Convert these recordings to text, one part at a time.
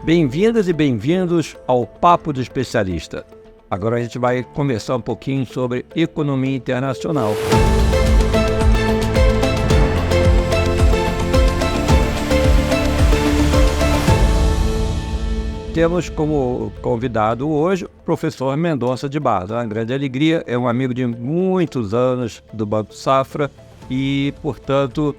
Bem-vindas e bem-vindos ao Papo do Especialista. Agora a gente vai conversar um pouquinho sobre economia internacional. Temos como convidado hoje o professor Mendonça de Barros. É uma grande alegria, é um amigo de muitos anos do Banco Safra e, portanto,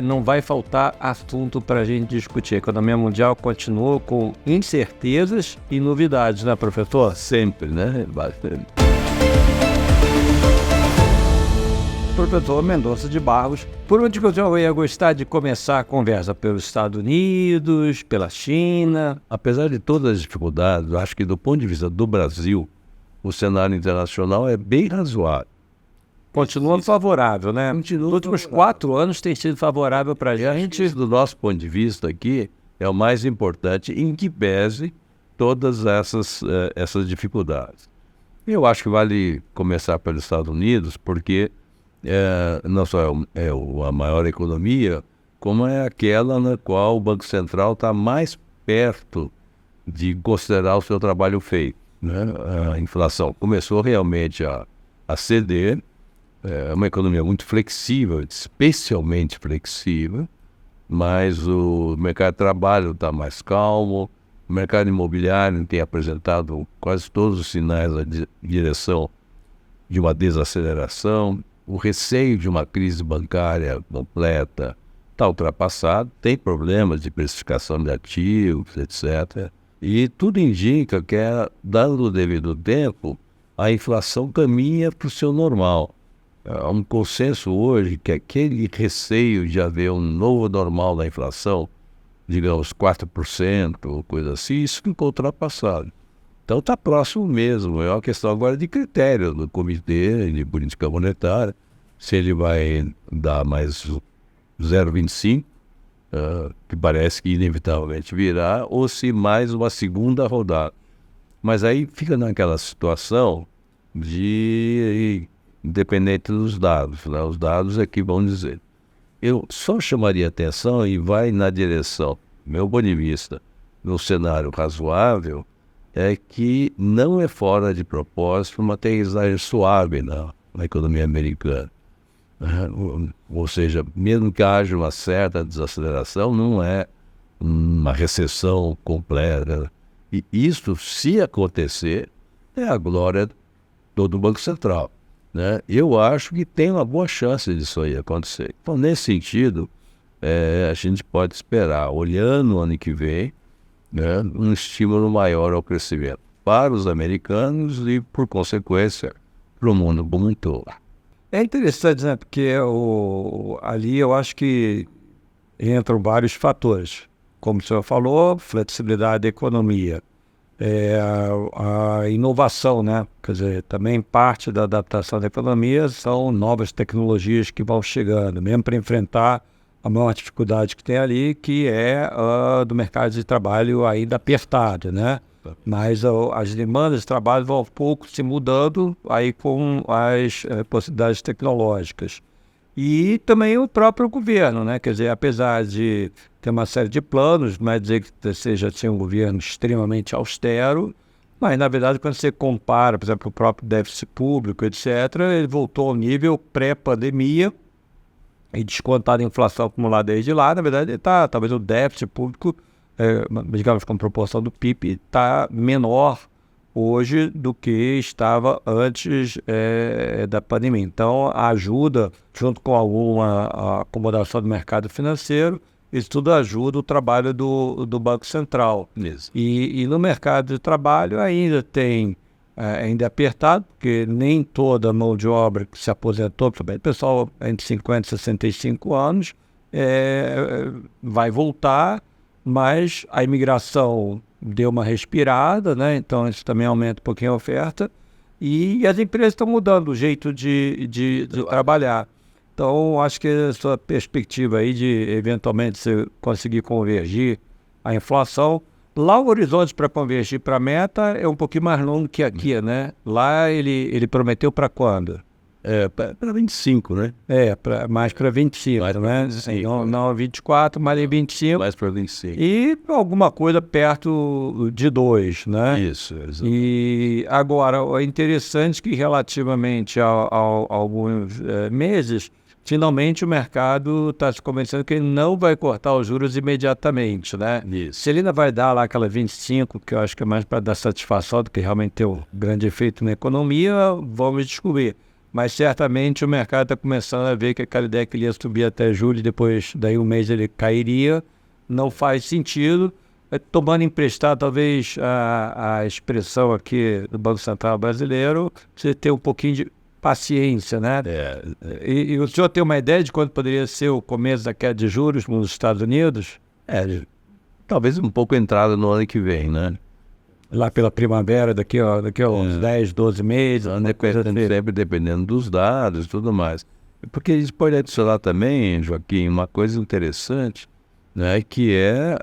não vai faltar assunto para a gente discutir. A economia mundial continua com incertezas e novidades, né, professor? Sempre, né? Bastante. Professor Mendonça de Barros, por onde que o senhor ia gostar de começar a conversa? Pelos Estados Unidos, pela China? Apesar de todas as dificuldades, eu acho que do ponto de vista do Brasil, o cenário internacional é bem razoável. Continua favorável, né? Continua Nos últimos 4 anos tem sido favorável para a gente. Do nosso ponto de vista aqui, é o mais importante em que pese todas essas dificuldades. Eu acho que vale começar pelos Estados Unidos, porque não só a maior economia, como é aquela na qual o Banco Central está mais perto de considerar o seu trabalho feito, né? A inflação começou realmente a ceder. É uma economia muito flexível, especialmente flexível, mas o mercado de trabalho está mais calmo, o mercado imobiliário tem apresentado quase todos os sinais na direção de uma desaceleração, o receio de uma crise bancária completa está ultrapassado, tem problemas de precificação de ativos, etc. E tudo indica que, dando o devido tempo, a inflação caminha para o seu normal. Há um consenso hoje que aquele receio de haver um novo normal da inflação, digamos 4% ou coisa assim, isso ficou ultrapassado. Então está próximo mesmo, é uma questão agora de critério do Comitê de Política Monetária, se ele vai dar mais 0,25%, que parece que inevitavelmente virá, ou se mais uma segunda rodada. Mas aí fica naquela situação de... independente dos dados, né? Os dados é que vão dizer. Eu só chamaria atenção e vai na direção, meu ponto de vista, no cenário razoável, é que não é fora de propósito uma aterrissagem suave na economia americana. Ou seja, mesmo que haja uma certa desaceleração, não é uma recessão completa. E isso, se acontecer, é a glória do Banco Central, né? Eu acho que tem uma boa chance disso aí acontecer. Então, nesse sentido, a gente pode esperar, olhando o ano que vem, né, um estímulo maior ao crescimento para os americanos e, por consequência, para o mundo como um todo. É interessante, né? Porque ali eu acho que entram vários fatores. Como o senhor falou, flexibilidade da economia. A inovação, né? Quer dizer, também parte da adaptação da economia são novas tecnologias que vão chegando, mesmo para enfrentar a maior dificuldade que tem ali, que é do mercado de trabalho ainda apertado, né? Mas as demandas de trabalho vão aos poucos se mudando aí com as possibilidades tecnológicas. E também o próprio governo, né? Quer dizer, apesar de ter uma série de planos, não é dizer que seja assim, um governo extremamente austero, mas, na verdade, quando você compara, por exemplo, o próprio déficit público, etc., ele voltou ao nível pré-pandemia e descontado a inflação acumulada desde lá, na verdade, talvez o déficit público, digamos, com proporção do PIB, está menor hoje do que estava antes da pandemia. Então, a ajuda, junto com alguma acomodação do mercado financeiro, isso tudo ajuda o trabalho do Banco Central. Isso. E no mercado de trabalho ainda ainda é apertado, porque nem toda a mão de obra que se aposentou, o pessoal entre 50 e 65 anos, vai voltar, mas a imigração deu uma respirada, né? Então isso também aumenta um pouquinho a oferta, e as empresas estão mudando o jeito de trabalhar. Então, acho que a sua perspectiva aí de, eventualmente, você conseguir convergir a inflação, lá o horizonte para convergir para a meta é um pouquinho mais longo que aqui, né? Lá ele prometeu para quando? Para 25, né? Mais para 25, Mais pra né? 25, Não 24, mas em 25. Mais para 25. E alguma coisa perto de 2, né? Isso, exato. E agora, é interessante que relativamente a alguns meses, finalmente o mercado está se convencendo que ele não vai cortar os juros imediatamente, né? Isso. Se ele ainda vai dar lá aquela 25, que eu acho que é mais para dar satisfação do que realmente ter um grande efeito na economia, vamos descobrir. Mas certamente o mercado está começando a ver que aquela ideia que ele ia subir até julho e depois daí um mês ele cairia, não faz sentido. Tomando emprestado talvez a expressão aqui do Banco Central brasileiro, você ter um pouquinho de paciência, né? E o senhor tem uma ideia de quando poderia ser o começo da queda de juros nos Estados Unidos? Talvez um pouco entrada no ano que vem, né? Lá pela primavera, daqui a uns 10, 12 meses. Sempre dependendo dos dados e tudo mais. Porque isso pode adicionar também, Joaquim, uma coisa interessante, né, que é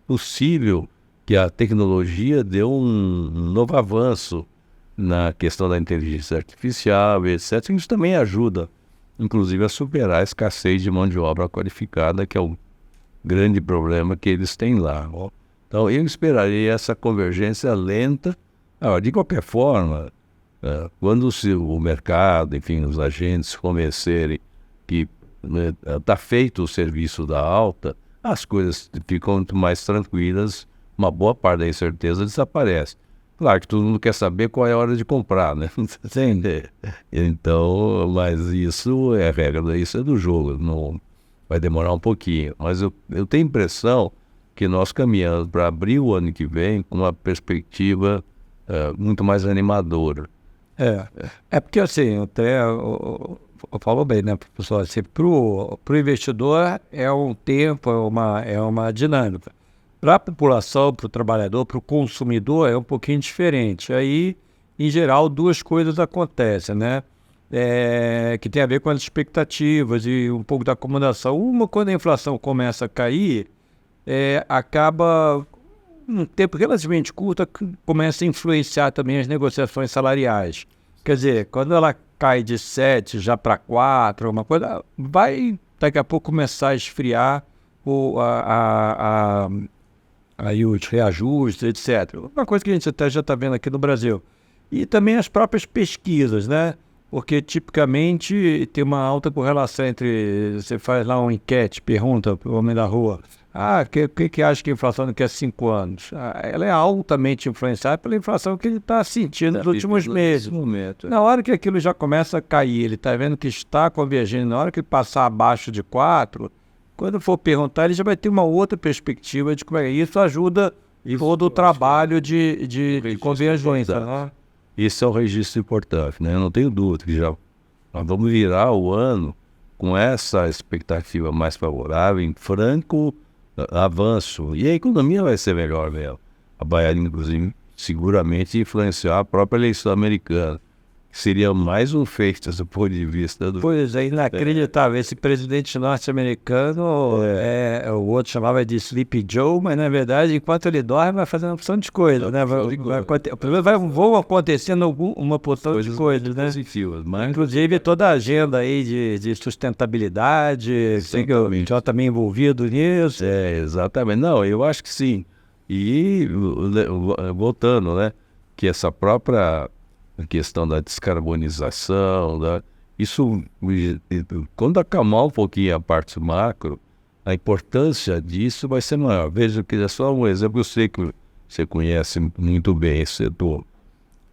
possível que a tecnologia dê um novo avanço na questão da inteligência artificial, etc. Isso também ajuda, inclusive, a superar a escassez de mão de obra qualificada, que é o grande problema que eles têm lá. Então, eu esperaria essa convergência lenta. De qualquer forma, quando o mercado, enfim, os agentes convencerem que está feito o serviço da alta, as coisas ficam muito mais tranquilas, uma boa parte da incerteza desaparece. Claro que todo mundo quer saber qual é a hora de comprar, né? Sim. Então, mas isso é regra, isso é do jogo, não vai demorar um pouquinho. Mas eu tenho a impressão que nós caminhamos para abrir o ano que vem com uma perspectiva muito mais animadora. Porque assim, até falou bem, né, professor? Assim, para o investidor é um tempo, é uma dinâmica. Para a população, para o trabalhador, para o consumidor é um pouquinho diferente. Aí, em geral, duas coisas acontecem, né? Que tem a ver com as expectativas e um pouco da acomodação. Uma, quando a inflação começa a cair, acaba, um tempo relativamente curto, começa a influenciar também as negociações salariais. Quer dizer, quando ela cai de 7 já para 4, uma coisa, vai daqui a pouco começar a esfriar aí os reajustes, etc. Uma coisa que a gente até já está vendo aqui no Brasil. E também as próprias pesquisas, né? Porque tipicamente tem uma alta correlação entre, você faz lá uma enquete, pergunta para o homem da rua, o que acha que a inflação daqui a 5 anos? Ela é altamente influenciada pela inflação que ele está sentindo nos últimos meses. Na hora que aquilo já começa a cair, ele está vendo que está convergindo, na hora que passar abaixo de 4, quando for perguntar, ele já vai ter uma outra perspectiva de como é isso ajuda todo o trabalho de convergência. Né? Isso é um registro importante, né? Eu não tenho dúvida que nós vamos virar o ano com essa expectativa mais favorável, em franco avanço. E a economia vai ser melhor mesmo. Vai, inclusive, seguramente influenciar a própria eleição americana. Seria mais um feito do ponto de vista do... Pois é, inacreditável. Esse presidente norte-americano, o outro chamava de Sleepy Joe, mas na verdade, enquanto ele dorme, vai fazendo uma porção de coisas, né? Vão acontecendo uma porção de coisas, né? Positivas, mas... Inclusive toda a agenda aí de sustentabilidade, sei que o senhor também envolvido nisso. Exatamente. Não, eu acho que sim. E voltando, né? Que essa própria... a questão da descarbonização, isso, quando acalmar um pouquinho a parte macro, a importância disso vai ser maior. Veja que é só um exemplo, eu sei que você conhece muito bem esse setor.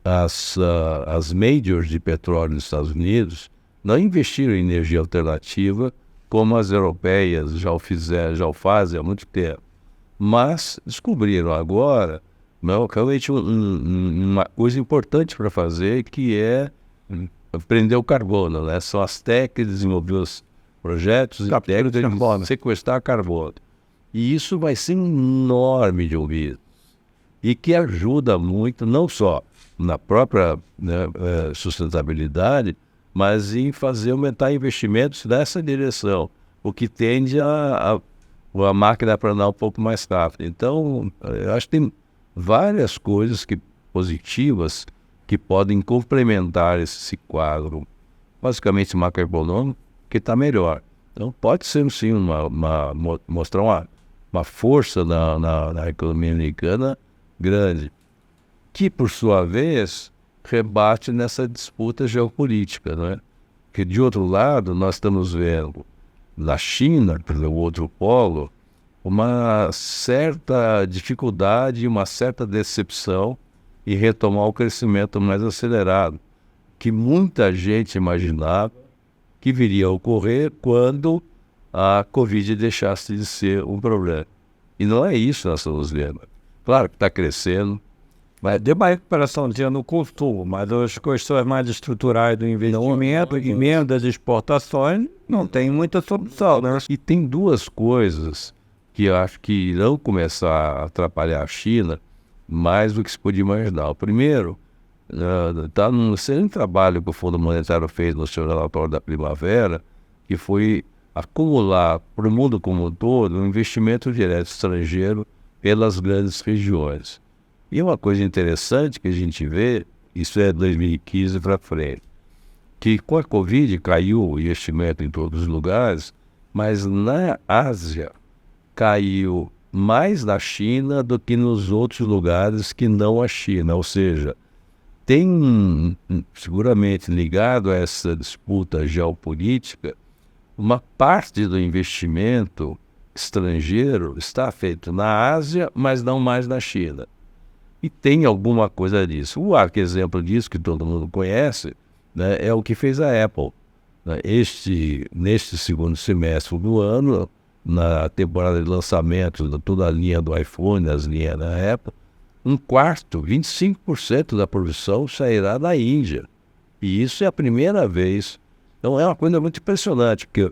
As majors de petróleo nos Estados Unidos não investiram em energia alternativa como as europeias já o fazem há muito tempo. Mas descobriram agora realmente uma coisa importante para fazer, que é prender o carbono, né? São as técnicas, desenvolver os projetos e técnicas de sequestrar carbono. E isso vai ser enorme de ouvir. E que ajuda muito, não só na própria sustentabilidade, mas em fazer aumentar investimentos nessa direção, o que tende a máquina para andar um pouco mais rápido. Então, eu acho que tem várias coisas positivas que podem complementar esse quadro, basicamente macroeconômico, que está melhor. Então, pode ser, sim, mostrar uma força na economia americana grande, que, por sua vez, rebate nessa disputa geopolítica, não é? Que, de outro lado, nós estamos vendo na China, pelo outro polo, uma certa dificuldade, uma certa decepção em retomar o crescimento mais acelerado, que muita gente imaginava que viria a ocorrer quando a Covid deixasse de ser um problema. E não é isso que nós estamos vendo. Claro que está crescendo. Mas deu uma recuperaçãozinha no consumo, mas as questões mais estruturais do investimento, emendas e exportações, não tem muita solução, né? E tem duas coisas que eu acho que irão começar a atrapalhar a China mais do que se podia imaginar. O primeiro, está num excelente trabalho que o Fundo Monetário fez no seu relatório da primavera, que foi acumular para o mundo como um todo um investimento direto estrangeiro pelas grandes regiões. E uma coisa interessante que a gente vê, isso é 2015 para frente, que com a Covid caiu o investimento em todos os lugares, mas na Ásia caiu mais na China do que nos outros lugares que não a China. Ou seja, tem seguramente ligado a essa disputa geopolítica, uma parte do investimento estrangeiro está feito na Ásia, mas não mais na China. E tem alguma coisa disso. O exemplo disso, que todo mundo conhece, né, é o que fez a Apple. Né? Neste segundo semestre do ano, na temporada de lançamento de toda a linha do iPhone, as linhas da Apple, 25% da produção sairá da Índia. E isso é a primeira vez. Então é uma coisa muito impressionante, porque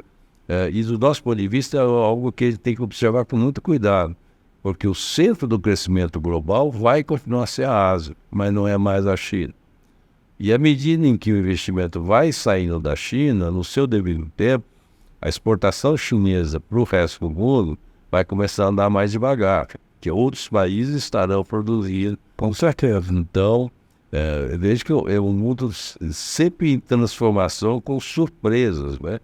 e do nosso ponto de vista é algo que a gente tem que observar com muito cuidado. Porque o centro do crescimento global vai continuar a ser a Ásia, mas não é mais a China. E à medida em que o investimento vai saindo da China, no seu devido tempo, a exportação chinesa para o resto do mundo vai começar a andar mais devagar, que outros países estarão produzindo. Com certeza. Então, vejo que é um mundo sempre em transformação, com surpresas, né?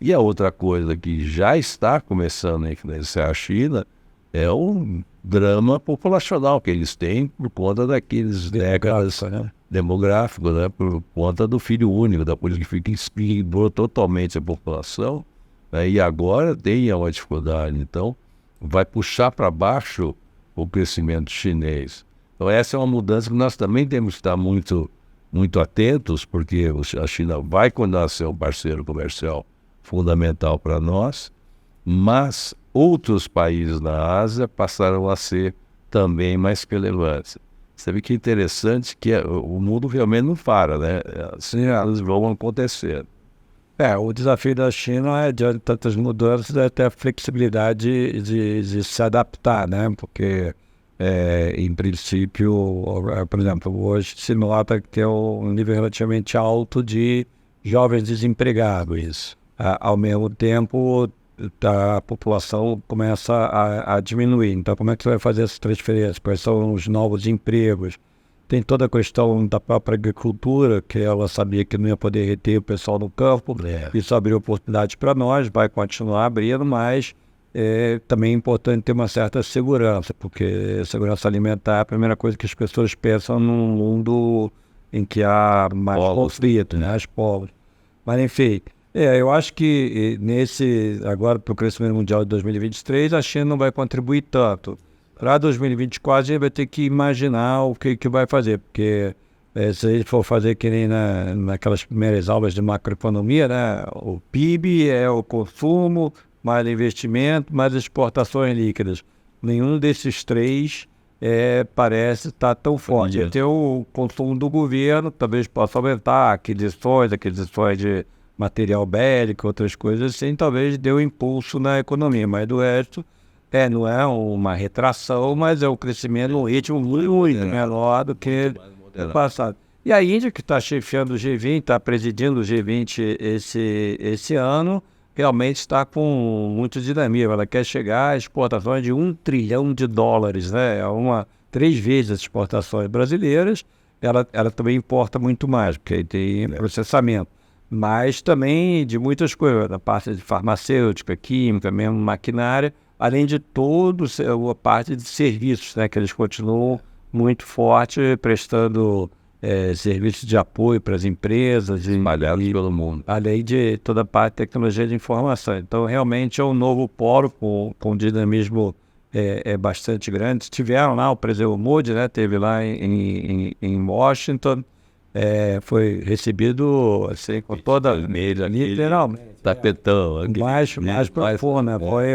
E a outra coisa que já está começando a influenciar a China é um drama populacional que eles têm por conta daqueles décadas demográficos, né? Por conta do filho único, da política que equilibrou totalmente a população, né? E agora tem uma dificuldade. Então, vai puxar para baixo o crescimento chinês. Então, essa é uma mudança que nós também temos que estar muito, muito atentos, porque a China vai continuar a ser um parceiro comercial fundamental para nós, mas outros países na Ásia passaram a ser também mais relevantes. Você vê que é interessante que o mundo realmente não para, né? Assim, elas vão acontecer. O desafio da China é, diante de tantas mudanças, é ter a flexibilidade de se adaptar, né? Porque, em princípio, por exemplo, hoje se nota que tem um nível relativamente alto de jovens desempregados. Ao mesmo tempo, a população começa a diminuir. Então, como é que você vai fazer essa transferência? Quais são os novos empregos? Tem toda a questão da própria agricultura, que ela sabia que não ia poder reter o pessoal no campo. Isso abriu oportunidade para nós, vai continuar abrindo, mas também é importante ter uma certa segurança, porque segurança alimentar é a primeira coisa que as pessoas pensam num mundo em que há mais conflito, né? As povos. Mas, enfim... eu acho que agora para o crescimento mundial de 2023, a China não vai contribuir tanto. Para 2024, a gente vai ter que imaginar o que vai fazer, porque se a gente for fazer que nem naquelas primeiras aulas de macroeconomia, né, o PIB é o consumo, mais investimento, mais exportações líquidas. Nenhum desses três parece estar tão forte. Até o consumo do governo talvez possa aumentar, aquisições de material bélico, outras coisas assim, talvez dê um impulso na economia, mas do resto, não é uma retração, mas é um crescimento num ritmo muito menor do que no passado. E a Índia, que está chefiando o G20, está presidindo o G20 esse ano, realmente está com muito dinamismo. Ela quer chegar a exportações de $1 trilhão, né? 3 vezes as exportações brasileiras, ela também importa muito mais, porque aí tem processamento. Mas também de muitas coisas, da parte de farmacêutica, química, mesmo maquinária, além de toda a parte de serviços, né, que eles continuam muito forte, prestando serviços de apoio para as empresas. Espalhados pelo mundo. Além de toda a parte de tecnologia de informação. Então, realmente é um novo polo com dinamismo bastante grande. Tiveram lá o presidente Moody, né, teve lá em Washington, foi recebido assim, com toda literalmente. Tapetão. Mais profundo, né? Foi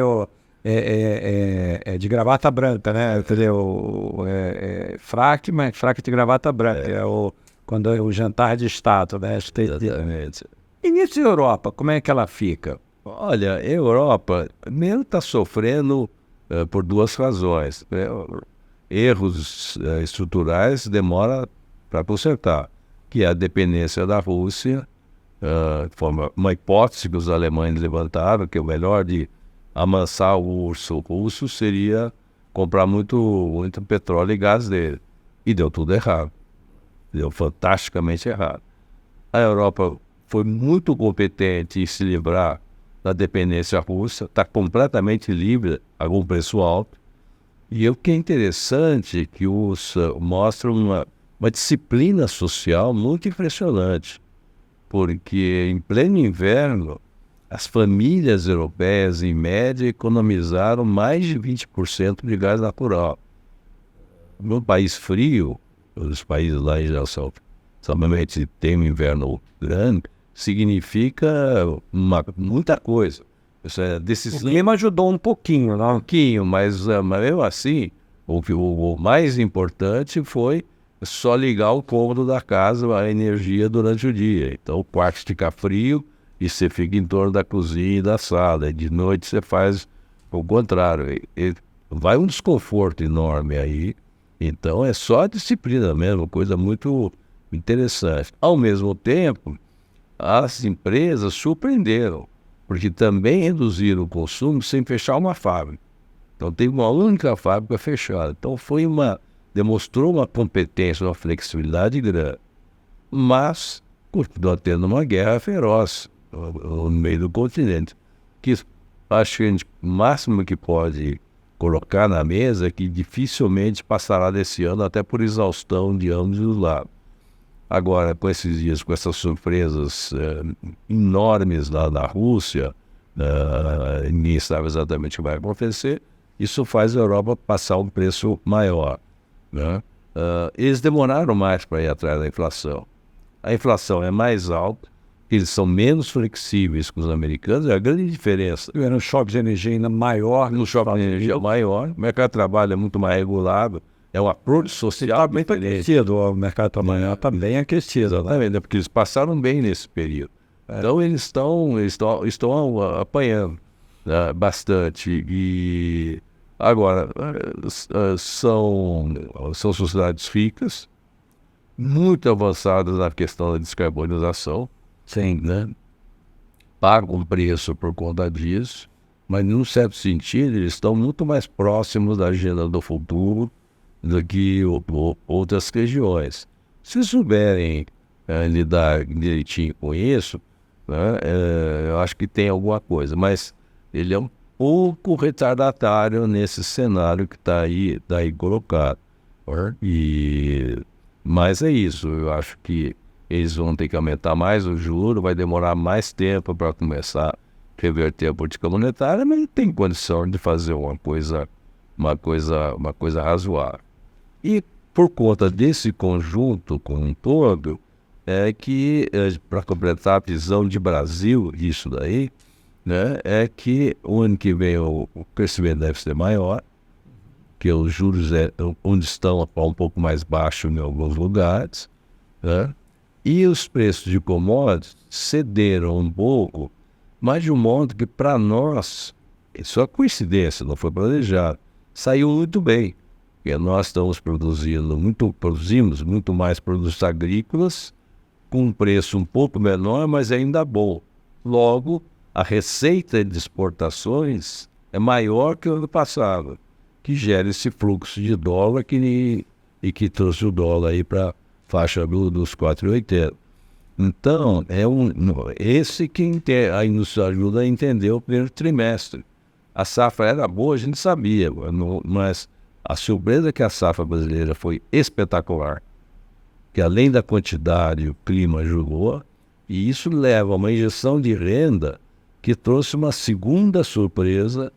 de gravata branca, né? Quer dizer, fraque, mas fraque de gravata branca. Quando é o jantar de Estado, né? Exatamente. E nisso Europa, como é que ela fica? Olha, a Europa mesmo está sofrendo por duas razões, né? Erros estruturais demora para consertar, que é a dependência da Rússia, uma hipótese que os alemães levantaram, que o melhor de amansar o urso russo seria comprar muito petróleo e gás dele. E deu tudo errado. Deu fantasticamente errado. A Europa foi muito competente em se livrar da dependência russa, está completamente livre a um preço alto. E o que é interessante que mostra uma disciplina social muito impressionante, porque em pleno inverno, as famílias europeias, em média, economizaram mais de 20% de gás natural. No país frio, os países lá em geral somente tem um inverno grande, significa muita coisa. O clima ajudou um pouquinho, não? Um pouquinho, mas mesmo assim, o mais importante foi só ligar o cômodo da casa, a energia durante o dia. Então o quarto fica frio e você fica em torno da cozinha e da sala. E de noite você faz o contrário. Vai um desconforto enorme aí. Então é só a disciplina mesmo, coisa muito interessante. Ao mesmo tempo, as empresas surpreenderam, porque também reduziram o consumo sem fechar uma fábrica. Então tem uma única fábrica fechada. Então demonstrou uma competência, uma flexibilidade grande. Mas continua tendo uma guerra feroz no meio do continente. Que acho que o máximo que pode colocar na mesa é que dificilmente passará desse ano, até por exaustão de ambos os lados. Agora, com esses dias, com essas surpresas enormes lá na Rússia, ninguém sabe exatamente o que vai acontecer, isso faz a Europa passar um preço maior, né? Eles demoraram mais para ir atrás da inflação. A inflação é mais alta, eles são menos flexíveis que os americanos, é a grande diferença. Tiveram um choque de energia ainda maior. No choque de energia maior, o mercado de trabalho é muito mais regulado, é um approach social bem aquecido, o mercado de trabalho está bem aquecido. Exatamente, porque eles passaram bem nesse período. Então eles estão apanhando, né, bastante. E agora, são sociedades ricas, muito avançadas na questão da descarbonização. Sim. Né? Pagam um preço por conta disso, mas num certo sentido eles estão muito mais próximos da agenda do futuro do que outras regiões. Se souberem lidar direitinho com isso, né, eu acho que tem alguma coisa, mas ele é um pouco retardatário nesse cenário que está aí colocado. Mas é isso, eu acho que eles vão ter que aumentar mais o juro, vai demorar mais tempo para começar a reverter a política monetária, mas tem condição de fazer uma coisa razoável. E por conta desse conjunto como um todo, é que, para completar a visão de Brasil, isso daí, né, é que o ano que vem o crescimento deve ser maior, que os juros onde estão um pouco mais baixo em alguns lugares, né? E os preços de commodities cederam um pouco, mas de um modo que para nós, isso é coincidência, não foi planejado, saiu muito bem. Porque nós produzimos muito mais produtos agrícolas, com um preço um pouco menor, mas ainda bom. Logo, a receita de exportações é maior que o ano passado, que gera esse fluxo de dólar e que trouxe o dólar aí para faixa dos 4,80. Então, esse que aí nos ajuda a entender o primeiro trimestre. A safra era boa, a gente sabia, mas a surpresa é que a safra brasileira foi espetacular, que além da quantidade, o clima ajudou, e isso leva a uma injeção de renda que trouxe uma segunda surpresa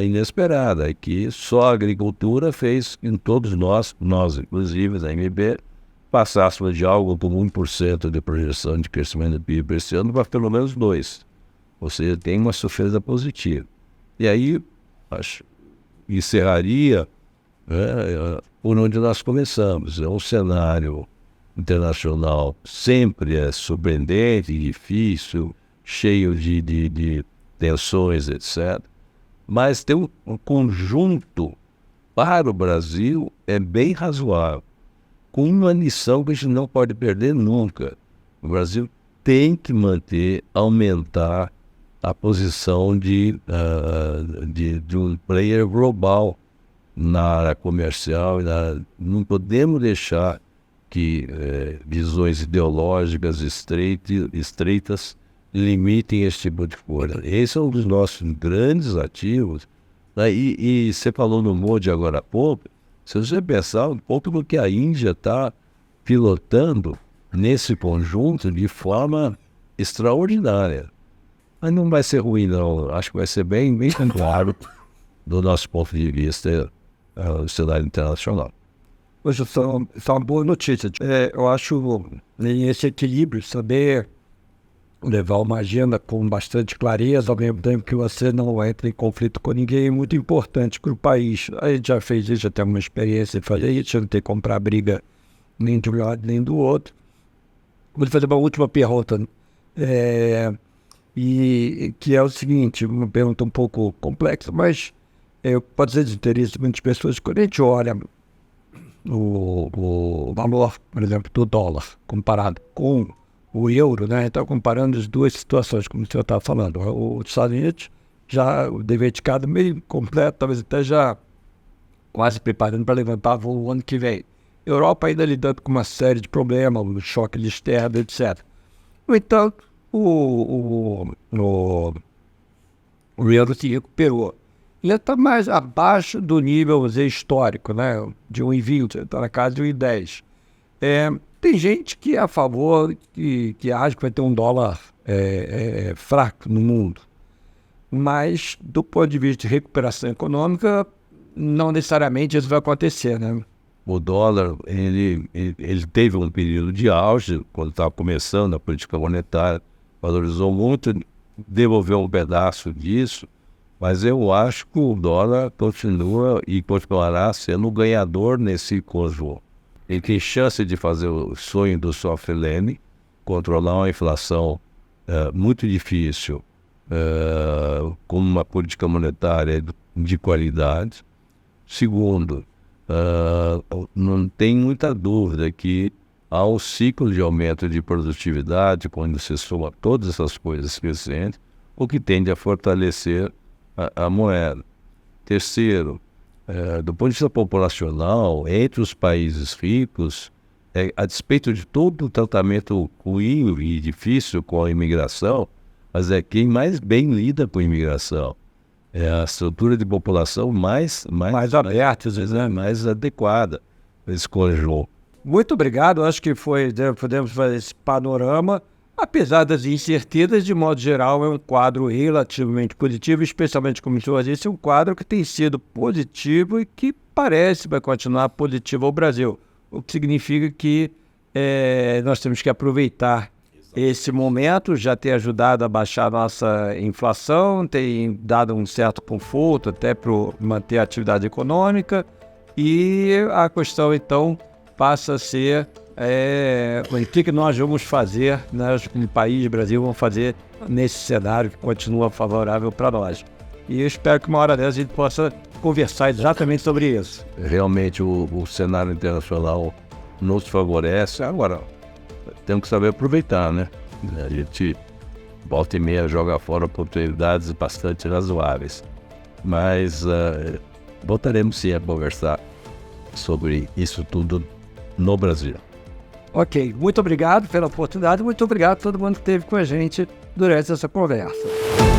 inesperada, que só a agricultura fez com que todos nós inclusive da MB, passássemos de algo como 1% de projeção de crescimento do PIB esse ano para pelo menos 2%. Ou seja, tem uma surpresa positiva. E aí, encerraria por onde nós começamos. É um cenário internacional sempre surpreendente, difícil, cheio de tensões, etc. Mas tem um conjunto para o Brasil bem razoável, com uma lição que a gente não pode perder nunca. O Brasil tem que aumentar a posição de um player global na área comercial. Não podemos deixar que visões ideológicas estreitas limitem esse tipo de coisa. Esse é um dos nossos grandes ativos, né? E você falou no Modi agora há pouco, se você pensar um pouco no que a Índia está pilotando nesse conjunto de forma extraordinária. Mas não vai ser ruim, não. Acho que vai ser bem claro do nosso ponto de vista do cenário internacional. Hoje só uma boa notícia. Eu acho esse equilíbrio, saber levar uma agenda com bastante clareza, ao mesmo tempo que você não entra em conflito com ninguém, é muito importante para o país. A gente já fez isso, já tem uma experiência em fazer isso, não ter que comprar briga nem de um lado nem do outro. Vou fazer uma última pergunta, e que é o seguinte, uma pergunta um pouco complexa, mas pode ser de interesse de muitas pessoas. Quando a gente olha o valor, por exemplo, do dólar comparado com o euro, né? Então, comparando as duas situações, como o senhor estava falando, os Estados Unidos já o dever de cada meio completo, talvez até já quase preparando para levantar voo o ano que vem. Europa ainda lidando com uma série de problemas, o choque de externo, etc. No entanto, o euro se recuperou. Ele está mais abaixo do nível, vamos dizer, histórico, né? De 1,20, está na casa de 1,10. Tem gente que é a favor, que acha que vai ter um dólar fraco no mundo. Mas, do ponto de vista de recuperação econômica, não necessariamente isso vai acontecer, né? O dólar, ele teve um período de auge, quando estava começando a política monetária, valorizou muito, devolveu um pedaço disso, mas eu acho que o dólar continua e continuará sendo o ganhador nesse conjunto. Ele tem chance de fazer o sonho do soft landing, controlar uma inflação muito difícil, com uma política monetária de qualidade. Segundo, não tem muita dúvida que há um ciclo de aumento de produtividade, quando você soma todas essas coisas crescentes, o que tende a fortalecer a moeda. Terceiro, do ponto de vista populacional, entre os países ricos, a despeito de todo o tratamento ruim e difícil com a imigração, mas é quem mais bem lida com a imigração. É a estrutura de população mais aberta, né? Mais adequada para esse conjunto. Muito obrigado, acho que podemos fazer esse panorama. Apesar das incertezas, de modo geral, é um quadro relativamente positivo, especialmente, como o senhor disse, um quadro que tem sido positivo e que parece vai continuar positivo ao Brasil. O que significa que nós temos que aproveitar esse momento, já tem ajudado a baixar a nossa inflação, tem dado um certo conforto até para manter a atividade econômica, e a questão, então, passa a ser o que nós vamos fazer, nós como país, Brasil, vamos fazer nesse cenário que continua favorável para nós. E eu espero que uma hora dessa a gente possa conversar exatamente sobre isso. Realmente o cenário internacional nos favorece. Agora, temos que saber aproveitar, né? A gente volta e meia joga fora oportunidades bastante razoáveis. Mas voltaremos sim a conversar sobre isso tudo no Brasil. Ok, muito obrigado pela oportunidade, muito obrigado a todo mundo que esteve com a gente durante essa conversa.